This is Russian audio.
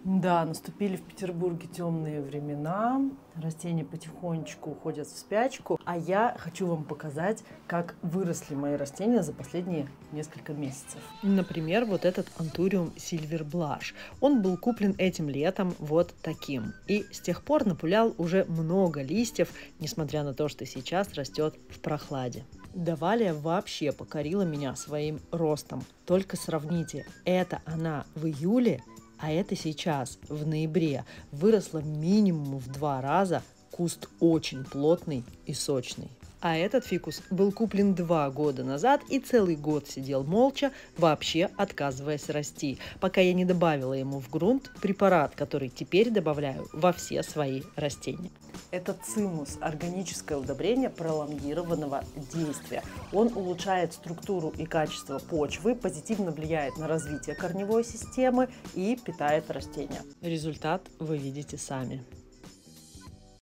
Да, наступили в Петербурге темные времена, растения потихонечку уходят в спячку, а я хочу вам показать, как выросли мои растения за последние несколько месяцев. Например, вот этот антуриум Silver Blush. Он был куплен этим летом вот таким, и с тех пор напулял уже много листьев, несмотря на то, что сейчас растет в прохладе. Давалия вообще покорила меня своим ростом. Только сравните, это она в июле, а это сейчас, в ноябре, выросла минимум в 2 раза, куст очень плотный и сочный. А этот фикус был куплен 2 года назад и целый год сидел молча, вообще отказываясь расти, пока я не добавила ему в грунт препарат, который теперь добавляю во все свои растения. Это цимус – органическое удобрение пролонгированного действия. Он улучшает структуру и качество почвы, позитивно влияет на развитие корневой системы и питает растения. Результат вы видите сами.